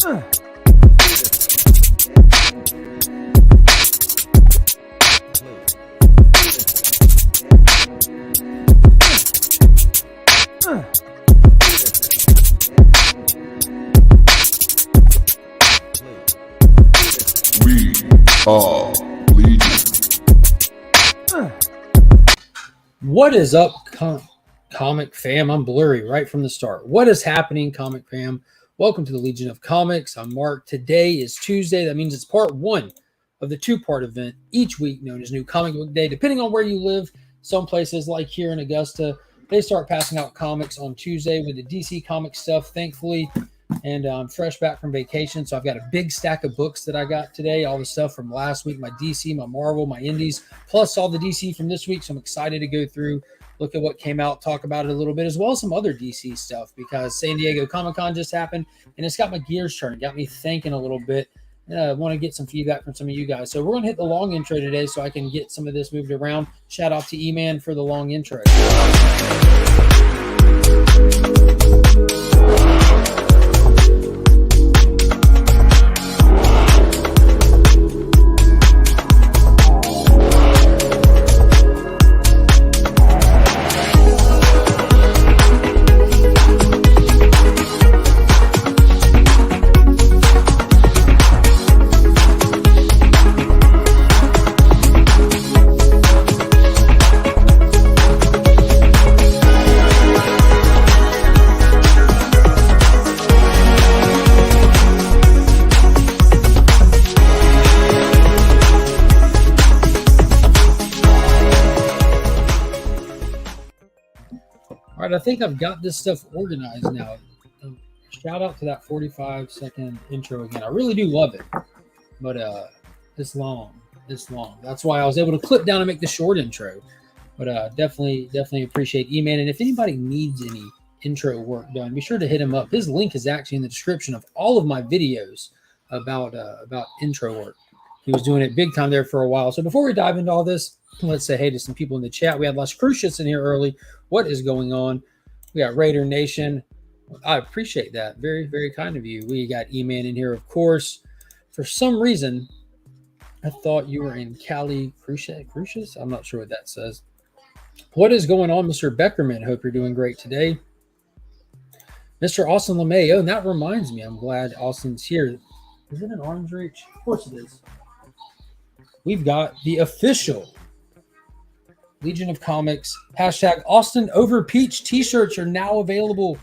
We are Legion. What is up, comic fam? I'm blurry right from the start. What is happening, comic fam? Welcome to the Legion of Comics. I'm Mark. Today is Tuesday. That means it's part one of the two-part event each week known as New Comic Book Day. Depending on where you live, some places like here in Augusta, they start passing out comics on Tuesday with the DC comic stuff, thankfully. And I'm fresh back from vacation, so I've got a big stack of books that I got today, all the stuff from last week, my DC, my Marvel, my Indies, plus all the DC from this week. So I'm excited to go through, look at what came out, talk about it a little bit, as well as some other DC stuff, because San Diego Comic-Con just happened, and it's got my gears turning, got me thinking a little bit. I want to get some feedback from some of you guys. So we're going to hit the long intro today so I can get some of this moved around. Shout out to Eman for the long intro. All right, I think I've got this stuff organized now. Shout out to that 45-second intro again. I really do love it, but it's long. That's why I was able to clip down and make the short intro. But definitely appreciate Eman. And if anybody needs any intro work done, be sure to hit him up. His link is actually in the description of all of my videos about intro work. He was doing it big time there for a while. So before we dive into all this, let's say hey to some people in the chat. We had Las Crucias in here early. What is going on? We got Raider Nation. I appreciate that. Very, very kind of you. We got Eman in here, of course. For some reason, I thought you were in Cali Crucias. I'm not sure what that says. What is going on, Mr. Beckerman? Hope you're doing great today. Mr. Austin LeMay. Oh, and that reminds me. I'm glad Austin's here. Is it an arm's reach? Of course it is. We've got the official Legion of Comics hashtag Austin Over Peach t-shirts are now available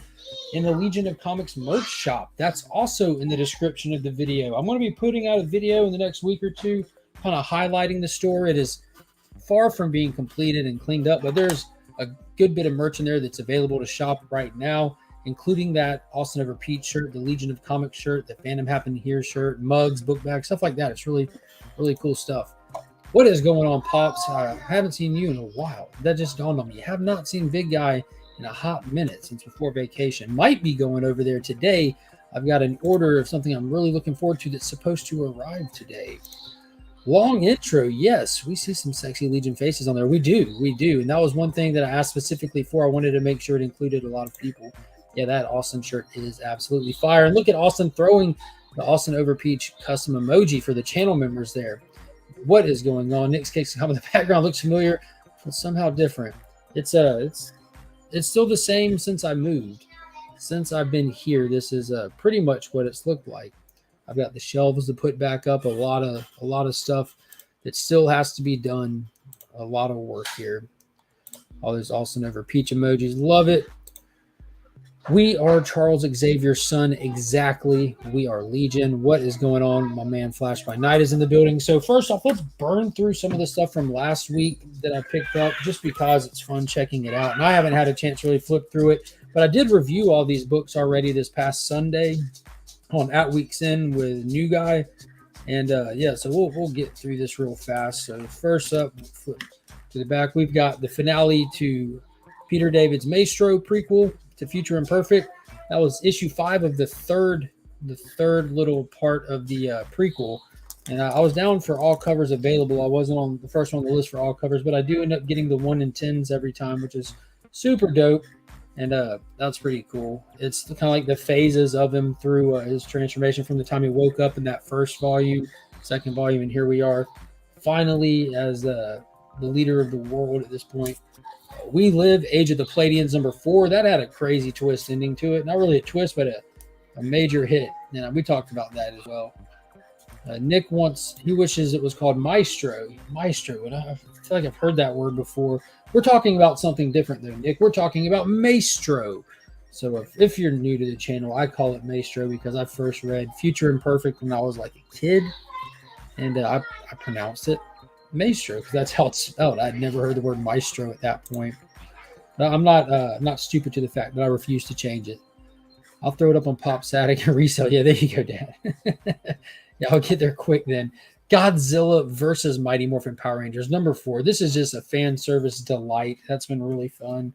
in the Legion of Comics merch shop. That's also in the description of the video. I'm going to be putting out a video in the next week or two kind of highlighting the store. It is far from being completed and cleaned up, but there's a good bit of merch in there that's available to shop right now, including that Austin Over Peach shirt, the Legion of Comics shirt, the Phantom Happened Here shirt, mugs, book bags, stuff like that. It's really, really cool stuff. What is going on, Pops? I haven't seen you in a while. That just dawned on me. Have not seen Big Guy in a hot minute since before vacation. Might be going over there today. I've got an order of something I'm really looking forward to that's supposed to arrive today. Long intro. Yes, we see some sexy Legion faces on there. We do. And that was one thing that I asked specifically for. I wanted to make sure it included a lot of people. Yeah, that Austin shirt is absolutely fire. And look at Austin throwing the Austin Over Peach custom emoji for the channel members there. What is going on? Nick's Cakes come in the background looks familiar, but somehow different. It's still the same since I moved. Since I've been here, this is pretty much what it's looked like. I've got the shelves to put back up, a lot of stuff that still has to be done. A lot of work here. All those Austin Over Peach emojis, love it. We are Charles Xavier's son, exactly. We are Legion. What is going on? My man Flash by Night is in the building. So first off, let's burn through some of the stuff from last week that I picked up just because it's fun checking it out. And I haven't had a chance to really flip through it, but I did review all these books already this past Sunday on At Week's End with New Guy. And yeah, so we'll get through this real fast. So first up, flip to the back, we've got the finale to Peter David's Maestro prequel to Future Imperfect. That was issue 5 of the third little part of the prequel. And I was down for all covers available. I wasn't on the first one on the list for all covers, but I do end up getting the 1 in 10s every time, which is super dope. And that's pretty cool. It's kind of like the phases of him through his transformation from the time he woke up in that first volume, second volume, and here we are, finally as the leader of the world at this point. We Live, Age of the Pleiadians, number 4. That had a crazy twist ending to it. Not really a twist, but a major hit. And we talked about that as well. Nick he wishes it was called Maestro. Maestro. And I feel like I've heard that word before. We're talking about something different, though, Nick. We're talking about Maestro. So if you're new to the channel, I call it Maestro because I first read Future Imperfect when I was like a kid. And I pronounced it Maestro because that's how it's spelled. I'd never heard the word Maestro at that point. I'm not stupid to the fact that I refuse to change it. I'll throw it up on Pop Satic and resell. Yeah, there you go, Dad. Yeah, I'll get there quick then. Godzilla versus Mighty Morphin Power Rangers, number 4. This is just a fan service delight. That's been really fun.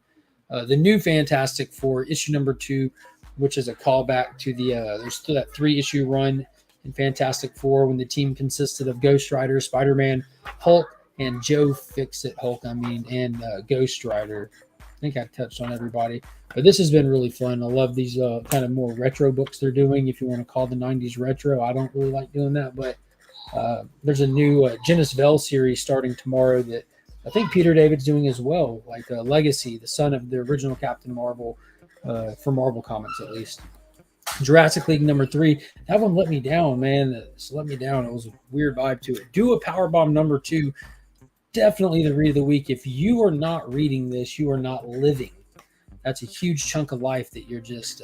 The new Fantastic Four, issue number 2, which is a callback to there's still that 3-issue run in Fantastic Four when the team consisted of Ghost Rider, Spider-Man, Hulk, and Joe Fix-It Hulk, and Ghost Rider. I think I've touched on everybody. But this has been really fun. I love these kind of more retro books they're doing, if you want to call the 90s retro. I don't really like doing that, but there's a new Genis Vell series starting tomorrow that I think Peter David's doing as well, like Legacy, the son of the original Captain Marvel, for Marvel Comics at least. Jurassic League number 3. That one let me down, man. It let me down. It was a weird vibe to it. Do a Powerbomb number 2. Definitely the read of the week. If you are not reading this, you are not living. That's a huge chunk of life that you're just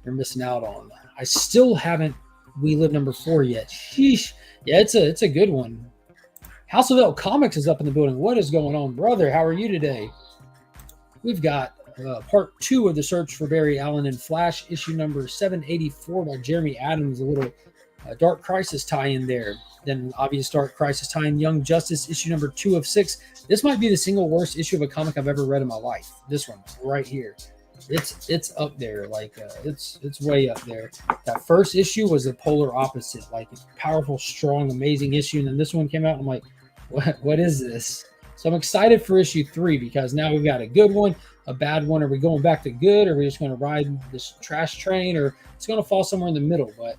you're missing out on. I still haven't We Live number 4 yet. Sheesh. Yeah, it's a good one. House of L Comics is up in the building. What is going on, brother? How are you today? We've got part 2 of the Search for Barry Allen and Flash, issue number 784 by Jeremy Adams. A little Dark Crisis tie-in there. Then obvious Dark Crisis tie-in, Young Justice, issue number 2 of 6. This might be the single worst issue of a comic I've ever read in my life. This one right here. It's up there. Like it's way up there. That first issue was the polar opposite. Like powerful, strong, amazing issue. And then this one came out and I'm like, what is this? So I'm excited for issue 3 because now we've got a good one, a bad one. Are we going back to good? Or are we just going to ride this trash train? Or it's going to fall somewhere in the middle? But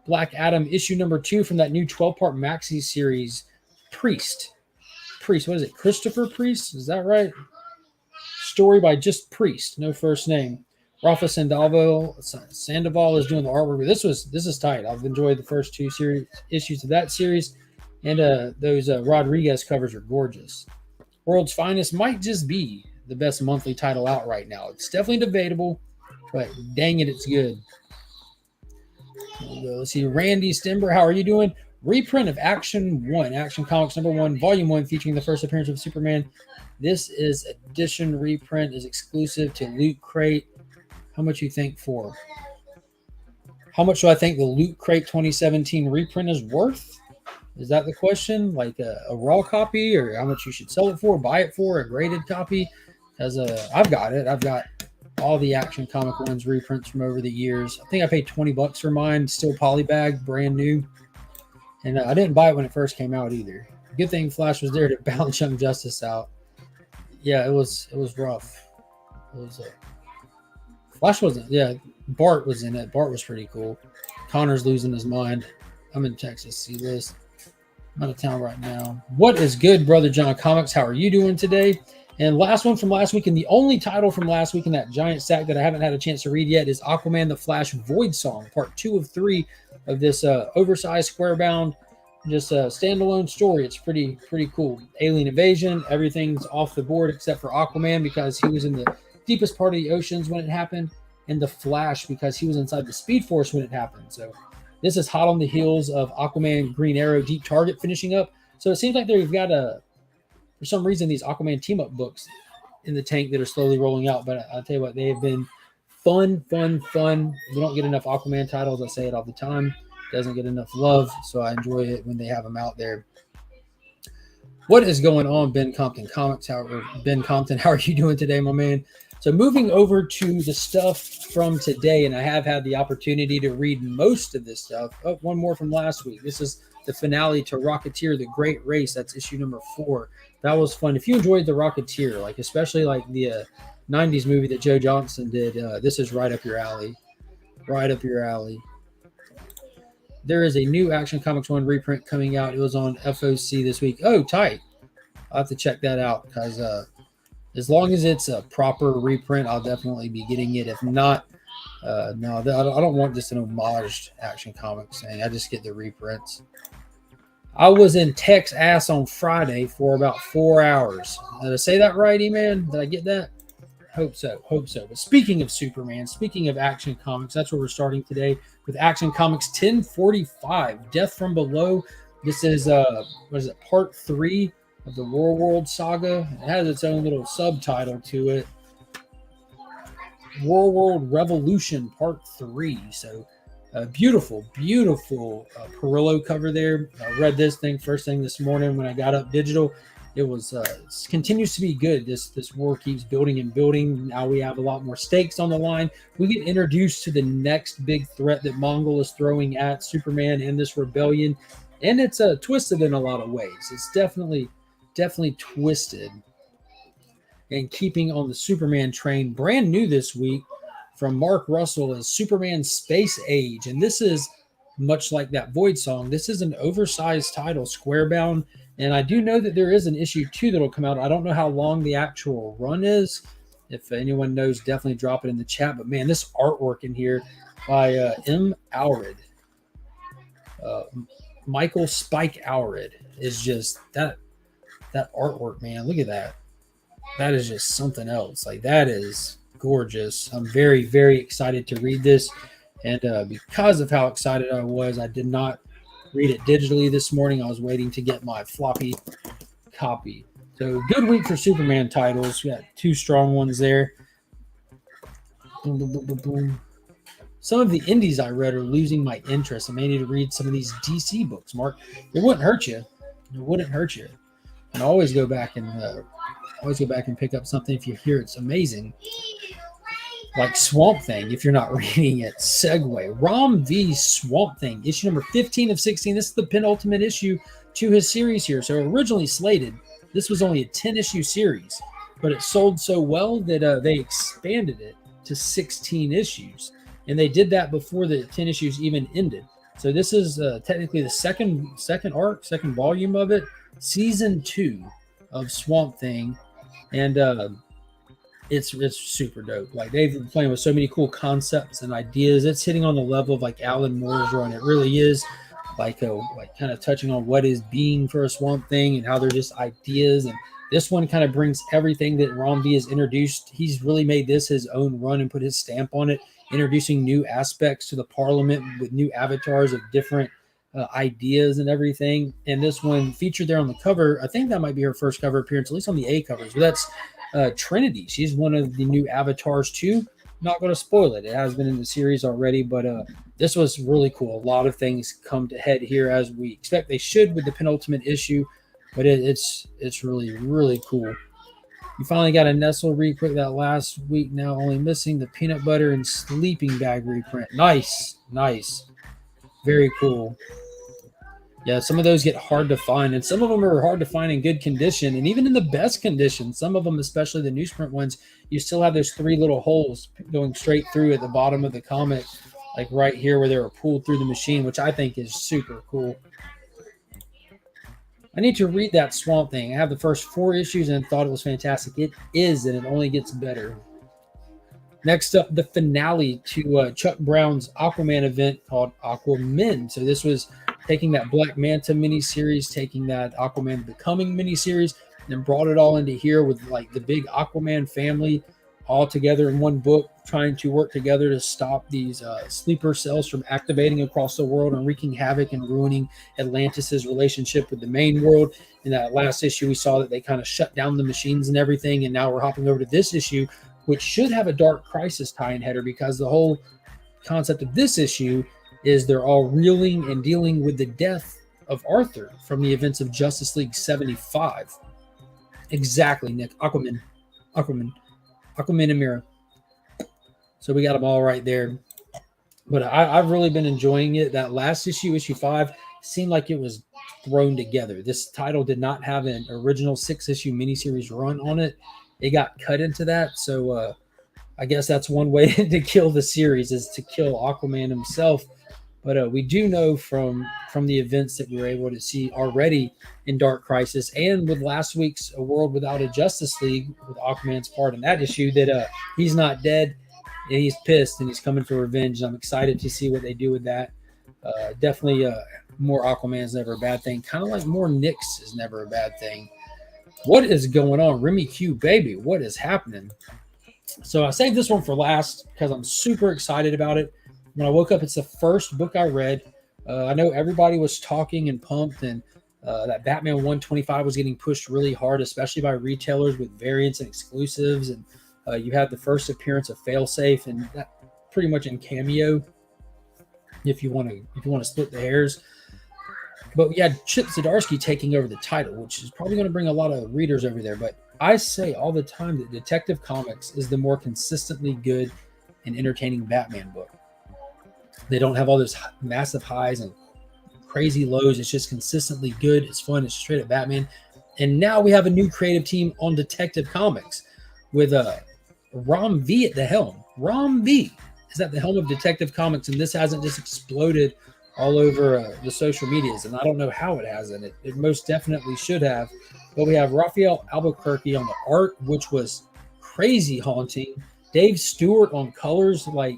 Black Adam, issue number 2 from that new 12-part maxi series, Priest. What is it? Christopher Priest? Is that right? Story by just Priest, no first name. Rafa Sandoval is doing the artwork. This is tight. I've enjoyed the first 2 issues of that series. And those Rodriguez covers are gorgeous. World's Finest might just be the best monthly title out right now. It's definitely debatable, but dang it, it's good. Let's see. Randy Stimber, how are you doing? Reprint of Action Comics number 1, volume 1, featuring the first appearance of Superman. This is edition reprint, is exclusive to Loot Crate. How much you think for? How much do I think the Loot Crate 2017 reprint is worth? Is that the question? Like a raw copy, or how much you should sell it for, buy it for, a graded copy? I've got it. I've got all the Action Comic ones reprints from over the years. I think I paid $20 for mine, still polybag, brand new. And I didn't buy it when it first came out either. Good thing Flash was there to balance Young Justice out. Yeah, it was rough. It was Flash wasn't. Yeah, Bart was in it. Bart was pretty cool. Connor's losing his mind. I'm in Texas. See this? I'm out of town right now. What is good, Brother John Comics? How are you doing today? And last one from last week, and the only title from last week in that giant stack that I haven't had a chance to read yet is Aquaman the Flash Void Song, part 2 of 3 of this oversized, square-bound, just a standalone story. It's pretty cool. Alien invasion, everything's off the board except for Aquaman because he was in the deepest part of the oceans when it happened, and the Flash because he was inside the Speed Force when it happened. So this is hot on the heels of Aquaman, Green Arrow, Deep Target finishing up. So it seems like they've got for some reason, these Aquaman team-up books in the tank that are slowly rolling out. But I'll tell you what, they have been fun. We don't get enough Aquaman titles. I say it all the time. Doesn't get enough love, so I enjoy it when they have them out there. What is going on, Ben Compton Comics? Ben Compton, how are you doing today, my man? So moving over to the stuff from today, and I have had the opportunity to read most of this stuff. Oh, one more from last week. This is the finale to Rocketeer, The Great Race. That's issue number 4. That was fun. If you enjoyed the Rocketeer, like especially like the '90s movie that Joe Johnston did. This is right up your alley. Right up your alley. There is a new Action Comics 1 reprint coming out. It was on FOC this week. Oh, tight. I'll have to check that out because as long as it's a proper reprint, I'll definitely be getting it. If not, no, I don't want just an homaged Action Comics thing. I just get the reprints. I was in Tech's ass on Friday for about 4 hours. Did I say that right, E-Man? Did I get that? Hope so. But speaking of Superman, speaking of Action Comics, that's where we're starting today with Action Comics 1045, Death from Below. This is part 3 of the War World saga. It has its own little subtitle to it. War World Revolution Part 3. So beautiful Perillo cover there. I read this thing first thing this morning when I got up digital. It was continues to be good. This war keeps building and building. Now we have a lot more stakes on the line. We get introduced to the next big threat that Mongol is throwing at Superman and this rebellion, and it's twisted in a lot of ways. It's definitely twisted. And keeping on the Superman train, brand new this week from Mark Russell is Superman Space Age, and this is much like that Void song. This is an oversized title, square bound. And I do know that there is an issue 2 that will come out. I don't know how long the actual run is. If anyone knows, definitely drop it in the chat. But, man, this artwork in here by M. Allred, Michael Spike Allred, is just that artwork, man. Look at that. That is just something else. Like, that is gorgeous. I'm very, very excited to read this. And because of how excited I was, I did not read it digitally this morning. I was waiting to get my floppy copy. So good week for Superman titles. We got 2 strong ones there. Boom, boom, boom, boom, boom. Some of the indies I read are losing my interest. I may need to read some of these DC books, Mark. It wouldn't hurt you. It wouldn't hurt you. And always go back and pick up something if you hear it's amazing. Like Swamp Thing, if you're not reading it. Segue. Rom V Swamp Thing, issue number 15 of 16. This is the penultimate issue to his series here. So originally slated, this was only a 10-issue series, but it sold so well that they expanded it to 16 issues. And they did that before the 10 issues even ended. So this is technically the second volume of it, season 2 of Swamp Thing. And it's super dope. Like, they've been playing with so many cool concepts and ideas. It's hitting on the level of like Alan Moore's run. It really is like kind of touching on what is being for a Swamp Thing and how they're just ideas. And this one kind of brings everything that Ron V has introduced. He's really made this his own run and put his stamp on it, introducing new aspects to the Parliament with new avatars of different ideas and everything. And this one featured there on the cover, I think that might be her first cover appearance, at least on the A covers. But that's Trinity. She's one of the new avatars too. Not going to spoil it. It has been in the series already, but this was really cool. A lot of things come to head here as we expect they should with the penultimate issue, but it's really, really cool. You finally got a Nestle reprint that last week. Now only missing the peanut butter and sleeping bag reprint. Nice. Very cool. Yeah, some of those get hard to find, and some of them are hard to find in good condition, and even in the best condition. Some of them, especially the newsprint ones, you still have those 3 little holes going straight through at the bottom of the comic, like right here where they were pulled through the machine, which I think is super cool. I need to read that Swamp Thing. I have the first 4 issues and thought it was fantastic. It is, and it only gets better. Next up, the finale to Chuck Brown's Aquaman event called Aqua Men. So this was taking that Black Manta miniseries, taking that Aquaman Becoming miniseries, and brought it all into here with like the big Aquaman family all together in one book, trying to work together to stop these sleeper cells from activating across the world and wreaking havoc and ruining Atlantis's relationship with the main world. In that last issue, we saw that they kind of shut down the machines and everything, and now we're hopping over to this issue, which should have a Dark Crisis tie-in header, because the whole concept of this issue is they're all reeling and dealing with the death of Arthur from the events of Justice League 75. Exactly, Nick. Aquaman and Mira. So we got them all right there. But I've really been enjoying it. That last issue, issue 5, seemed like it was thrown together. This title did not have an original 6-issue miniseries run on it. it got cut into that. So I guess that's one way to kill the series, is to kill Aquaman himself. But we do know from the events that we were able to see already in Dark Crisis, and with last week's A World Without a Justice League, with Aquaman's part in that issue, that he's not dead, and he's pissed, and he's coming for revenge. I'm excited to see what they do with that. Definitely more Aquaman is never a bad thing. Kind of like more Nyx is never a bad thing. What is going on? Remy Q, baby, what is happening? So I saved this one for last because I'm super excited about it. When I woke up, it's the first book I read. I know everybody was talking and pumped, and that Batman 125 was getting pushed really hard, especially by retailers with variants and exclusives. And you had the first appearance of Failsafe, and that pretty much in cameo, if you want to split the hairs. But we had Chip Zdarsky taking over the title, which is probably going to bring a lot of readers over there. But I say all the time that Detective Comics is the more consistently good and entertaining Batman book. They don't have all those massive highs and crazy lows. It's just consistently good. It's fun. It's straight up Batman. And now we have a new creative team on Detective Comics with Ram V at the helm. Ram V is at the helm of Detective Comics, and this hasn't just exploded all over the social medias. And I don't know how it hasn't. It most definitely should have. But we have Raphael Albuquerque on the art, which was crazy haunting. Dave Stewart on colors. Like,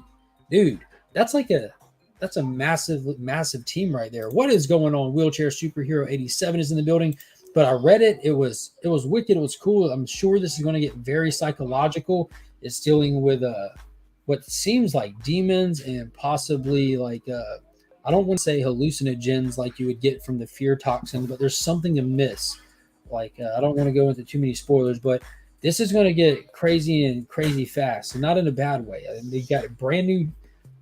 dude, that's a massive team right there. What is going on? Wheelchair Superhero 87 is in the building. But I read it. It was wicked. It was cool. I'm sure this is going to get very psychological. It's dealing with what seems like demons and possibly like I don't want to say hallucinogens like you would get from the fear toxin, but there's something amiss. Like I don't want to go into too many spoilers, but this is going to get crazy and crazy fast, and not in a bad way. They got a brand new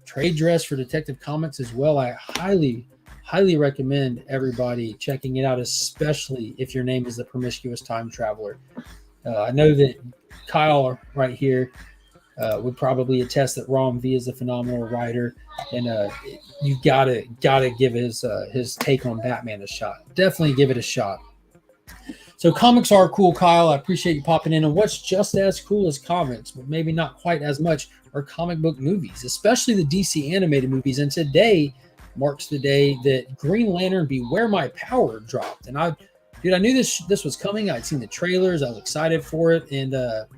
trade dress for Detective Comics as well. I highly recommend everybody checking it out, especially if your name is the Promiscuous Time Traveler. I know that Kyle right here would probably attest that Ram V is a phenomenal writer, and you gotta give his take on Batman a shot. Definitely give it a shot. So comics are cool, Kyle. I appreciate you popping in. And what's just as cool as comics, but maybe not quite as much, are comic book movies, especially the DC animated movies. And today marks the day that Green Lantern Beware My Power dropped. And I knew this was coming. I'd seen the trailers. I was excited for it. And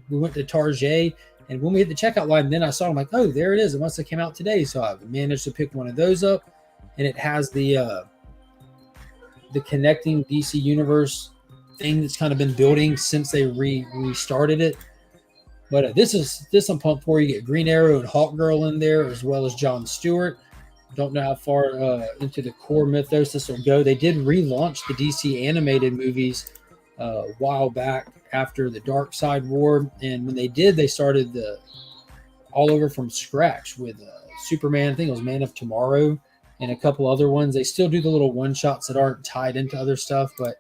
we went to Target. And when we hit the checkout line, then I saw it. I'm like, oh, there it is. It must have came out today. So I managed to pick one of those up. And it has the connecting DC Universe thing that's kind of been building since they restarted it. But this I'm pumped for. You get Green Arrow and Hawkgirl in there, as well as John Stewart. Don't know how far into the core mythos this will go. They did relaunch the DC animated movies a while back after the Dark Side War, and when they did, they started all over from scratch with Superman. I think it was Man of Tomorrow and a couple other ones. They still do the little one shots that aren't tied into other stuff, but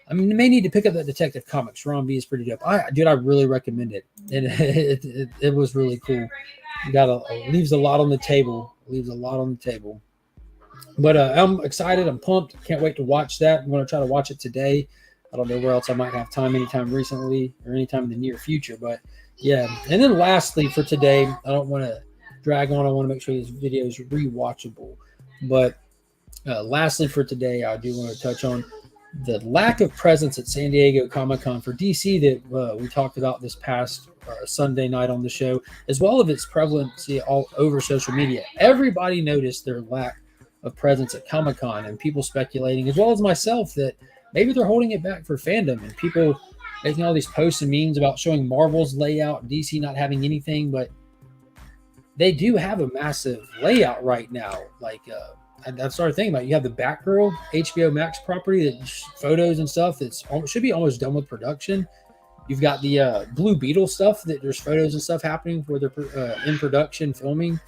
I mean, you may need to pick up that Detective Comics. Ron B is pretty dope. I really recommend it. And it was really cool. Leaves a lot on the table. But I'm excited. I'm pumped. Can't wait to watch that. I'm going to try to watch it today. I don't know where else I might have time anytime recently or anytime in the near future. But yeah. And then lastly for today, I don't want to drag on. I want to make sure this video is rewatchable. But lastly for today, I do want to touch on the lack of presence at San Diego Comic-Con for DC that we talked about this past Sunday night on the show, as well as its prevalency all over social media. Everybody noticed their lack of presence at Comic-Con, and people speculating, as well as myself, that maybe they're holding it back for fandom, and people making all these posts and memes about showing Marvel's layout, DC not having anything, but they do have a massive layout right now. Like, I started thinking about it. You have the Batgirl HBO Max property, that photos and stuff that should be almost done with production. You've got the Blue Beetle stuff that there's photos and stuff happening where they're in production filming.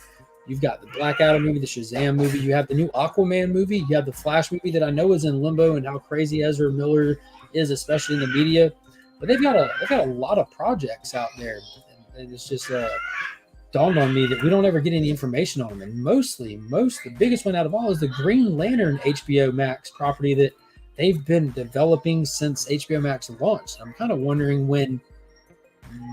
You've got the Black Adam movie, the Shazam movie. You have the new Aquaman movie. You have the Flash movie that I know is in limbo, and how crazy Ezra Miller is, especially in the media. But they've got a lot of projects out there, and it's just dawned on me that we don't ever get any information on them. And the biggest one out of all is the Green Lantern HBO Max property that they've been developing since HBO Max launched. I'm kind of wondering when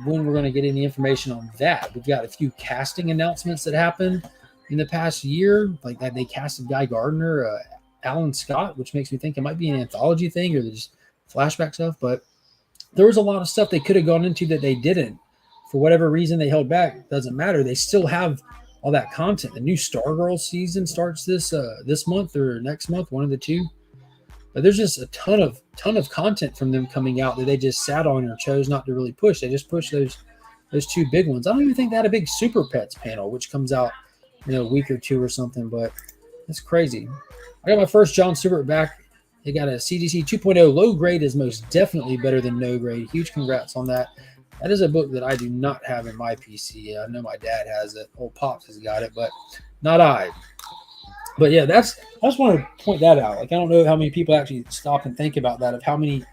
when we're going to get any information on that. We've got a few casting announcements that happened in the past year, like that they casted Guy Gardner, Alan Scott, which makes me think it might be an anthology thing or just flashback stuff. But there was a lot of stuff they could have gone into that they didn't. For whatever reason they held back, doesn't matter. They still have all that content. The new Stargirl season starts this month or next month, one of the two. But there's just a ton of content from them coming out that they just sat on or chose not to really push. They just pushed those two big ones. I don't even think they had a big Super Pets panel, which comes out in a week or two or something. But it's crazy. I got my first John Stewart back. They got a CDC 2.0. Low grade is most definitely better than no grade. Huge congrats on that. That is a book that I do not have in my PC. I know my dad has it. Old Pops has got it, but not I. But yeah, I just want to point that out. Like, I don't know how many people actually stop and think about that, of how many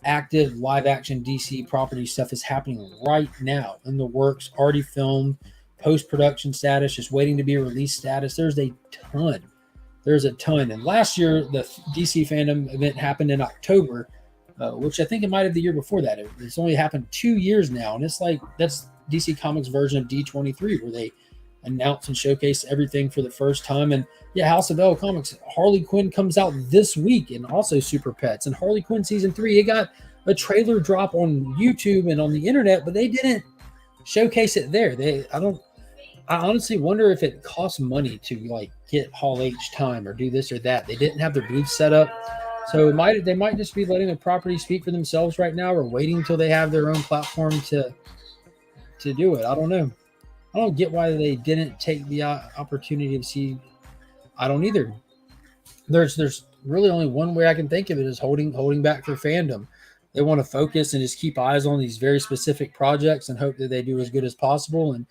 active live action DC property stuff is happening right now in the works, already filmed, post-production status, just waiting to be released status. There's a ton. And last year, the DC fandom event happened in October, which I think it might have the year before that. It's only happened 2 years now. And it's like, that's DC Comics version of D23, where they announce and showcase everything for the first time. And yeah, House of L Comics, Harley Quinn comes out this week, and also Super Pets. And Harley Quinn season 3, it got a trailer drop on YouTube and on the internet, but they didn't showcase it there. I honestly wonder if it costs money to like get Hall H time or do this or that. They didn't have their booth set up. So they might just be letting the property speak for themselves right now, or waiting until they have their own platform to do it. I don't know. I don't get why they didn't take the opportunity to see. I don't either. There's really only one way I can think of it, is holding back for fandom. They want to focus and just keep eyes on these very specific projects and hope that they do as good as possible. And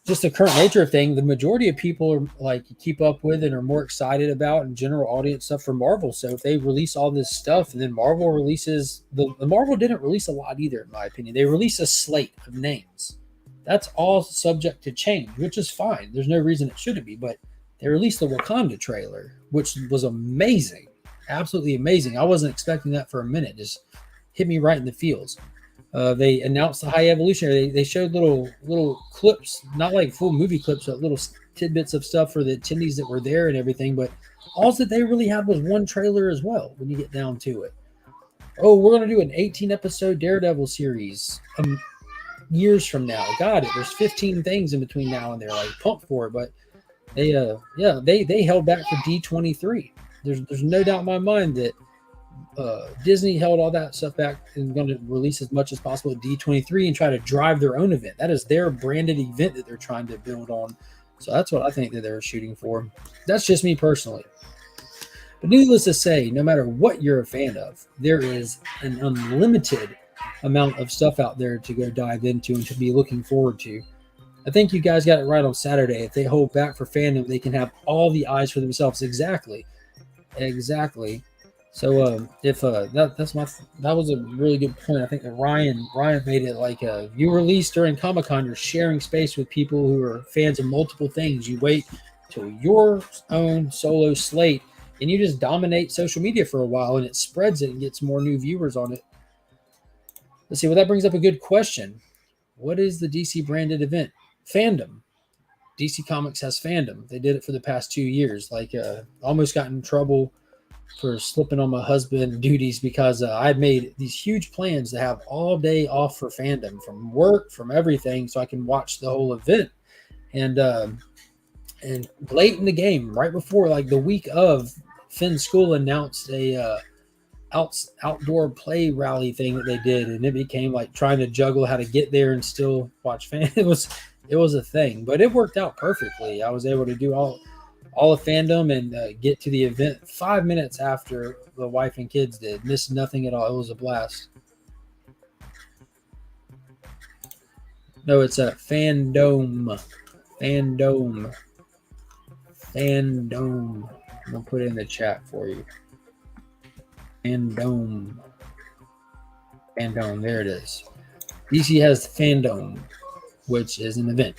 just the current nature of thing, the majority of people are like keep up with and are more excited about and general audience stuff for Marvel. So if they release all this stuff and then Marvel releases the Marvel didn't release a lot either, in my opinion. They released a slate of names. That's all subject to change, which is fine. There's no reason it shouldn't be, but they released the Wakanda trailer, which was amazing. Absolutely amazing. I wasn't expecting that for a minute. Just hit me right in the feels. They announced the High Evolutionary. They showed little clips, not like full movie clips, but little tidbits of stuff for the attendees that were there and everything. But all that they really had was one trailer as well, when you get down to it. Oh, we're going to do an 18-episode Daredevil series years from now. Got it. There's 15 things in between now and there. Like, pumped for it. But they held back for D23. There's no doubt in my mind that Disney held all that stuff back and going to release as much as possible at D23 and try to drive their own event. That is their branded event that they're trying to build on. So that's what I think that they're shooting for. That's just me personally. But needless to say, no matter what you're a fan of, there is an unlimited amount of stuff out there to go dive into and to be looking forward to. I think you guys got it right on Saturday. If they hold back for fandom, they can have all the eyes for themselves. Exactly. So that was a really good point. I think that Ryan made it like you release during Comic-Con, you're sharing space with people who are fans of multiple things. You wait till your own solo slate and you just dominate social media for a while, and it spreads it and gets more new viewers on it. Let's see. Well, that brings up a good question. What is the DC branded event? Fandom. DC Comics has fandom. They did it for the past 2 years. Like, almost got in trouble for slipping on my husband duties because I'd made these huge plans to have all day off for fandom, from work, from everything, so I can watch the whole event. And late in the game, right before, like the week of, Finn School announced a outdoor play rally thing that they did, and it became like trying to juggle how to get there and still watch fan. It was a thing, but it worked out perfectly. I was able to do all of fandom and get to the event 5 minutes after the wife and kids did. Missed nothing at all. It was a blast. No, it's a fandom. Fandom. I'm going to put it in the chat for you. Fandom. There it is. DC has fandom, which is an event.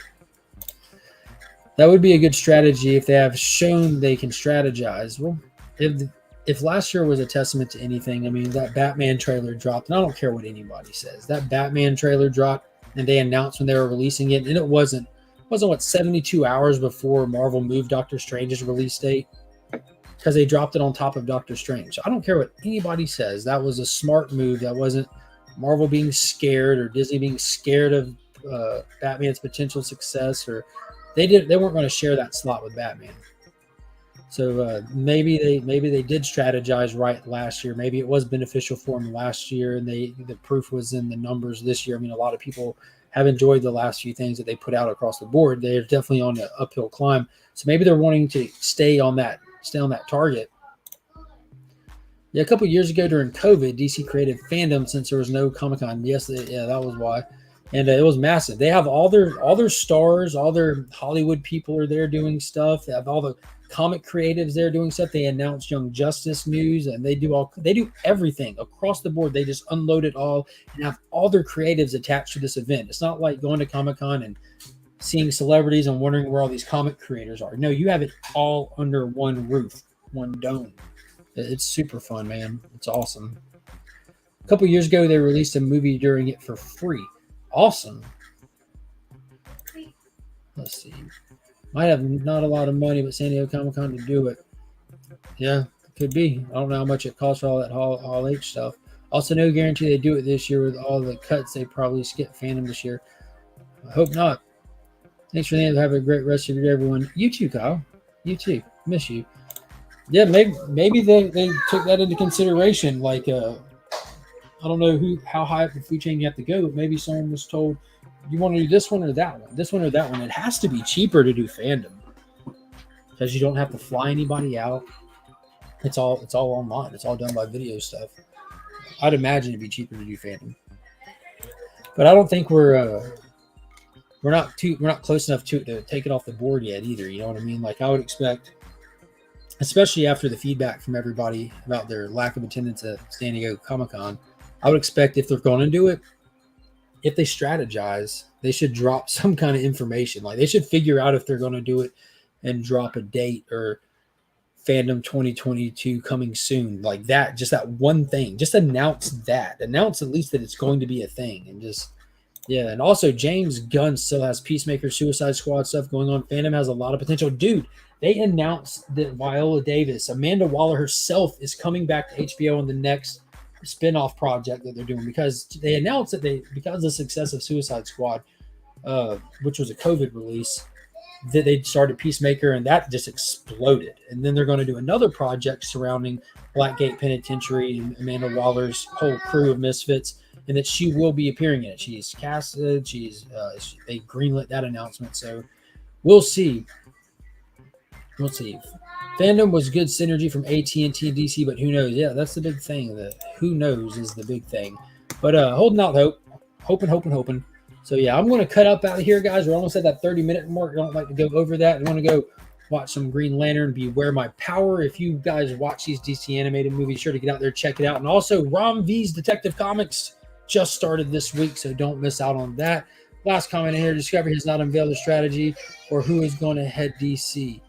That would be a good strategy if they have shown they can strategize. Well, if if last year was a testament to anything, I mean, that Batman trailer dropped, and I don't care what anybody says. That Batman trailer dropped, and they announced when they were releasing it, and it wasn't what, 72 hours before Marvel moved Doctor Strange's release date, because they dropped it on top of Doctor Strange. So I don't care what anybody says. That was a smart move. That wasn't Marvel being scared or Disney being scared of Batman's potential success, or they weren't going to share that slot with Batman. So maybe they did strategize right last year. Maybe it was beneficial for them last year, and the proof was in the numbers this year. I mean, a lot of people have enjoyed the last few things that they put out across the board. They're definitely on an uphill climb. So maybe they're wanting to stay on that target. Yeah, a couple of years ago during COVID, DC created fandom since there was no Comic-Con. Yes, that was why. And it was massive. They have all their stars, all their Hollywood people are there doing stuff. They have all the comic creatives there doing stuff. They announced Young Justice news, and they do everything across the board. They just unload it all and have all their creatives attached to this event. It's not like going to Comic-Con and seeing celebrities and wondering where all these comic creators are. No, you have it all under one roof, one dome. It's super fun, man. It's awesome. A couple years ago, they released a movie during it for free. Awesome. Let's see. Might have not a lot of money, but San Diego Comic-Con to do it. Yeah, it could be. I don't know how much it costs for all that Hall H stuff. Also, no guarantee they do it this year with all the cuts. They probably skip fandom this year. I hope not. Thanks for the have a great rest of your day, everyone. You too, Kyle. You too. Miss you. Yeah, maybe they took that into consideration. Like, I don't know how high up the food chain you have to go, but maybe someone was told, you want to do this one or that one? This one or that one? It has to be cheaper to do fandom because you don't have to fly anybody out. It's all online. It's all done by video stuff. I'd imagine it'd be cheaper to do fandom, but I don't think we're not close enough to take it off the board yet either. You know what I mean? Like I would expect, especially after the feedback from everybody about their lack of attendance at San Diego Comic-Con, I would expect if they're going to do it, if they strategize, they should drop some kind of information. Like they should figure out if they're going to do it and drop a date or Fandom 2022 coming soon. Like that, just that one thing. Just announce that. Announce at least that it's going to be a thing. And just, yeah. And also James Gunn still has Peacemaker, Suicide Squad stuff going on. Fandom has a lot of potential. Dude, they announced that Viola Davis, Amanda Waller herself, is coming back to HBO on the next spin-off project that they're doing, because they announced that because of the success of Suicide Squad, which was a COVID release, that they started Peacemaker, and that just exploded. And then they're going to do another project surrounding Blackgate Penitentiary and Amanda Waller's whole crew of misfits, and that she will be appearing in it. She's casted. They greenlit that announcement, so we'll see. We'll see. Fandom was good synergy from AT&T and DC, but who knows? Yeah, that's the big thing. The who knows is the big thing. But holding out hope. Hoping. So, yeah, I'm going to cut up out of here, guys. We're almost at that 30-minute mark. I don't like to go over that. I want to go watch some Green Lantern, Beware My Power. If you guys watch these DC animated movies, sure to get out there, check it out. And also, Rom V's Detective Comics just started this week, so don't miss out on that. Last comment in here, Discovery has not unveiled a strategy or who is going to head DC.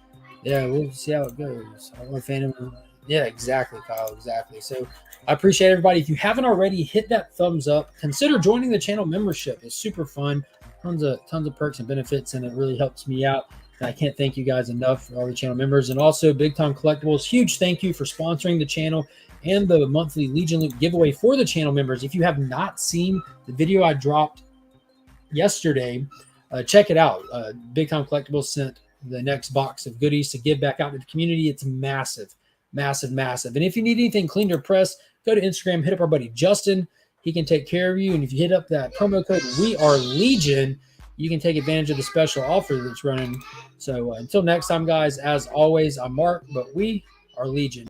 Yeah, we'll see how it goes. I'm a fan of. Yeah, exactly, Kyle. Exactly. So I appreciate everybody. If you haven't already, hit that thumbs up. Consider joining the channel membership. It's super fun. Tons of perks and benefits, and it really helps me out. And I can't thank you guys enough for all the channel members. And also, Big Time Collectibles, huge thank you for sponsoring the channel and the monthly Legion Loot giveaway for the channel members. If you have not seen the video I dropped yesterday, check it out. Big Time Collectibles sent the next box of goodies to give back out to the community. It's massive. And if you need anything cleaned or pressed, go to Instagram, hit up our buddy Justin. He can take care of you. And if you hit up that promo code We Are Legion, you can take advantage of the special offer that's running. So until next time, guys, as always, I'm Mark, but we are Legion.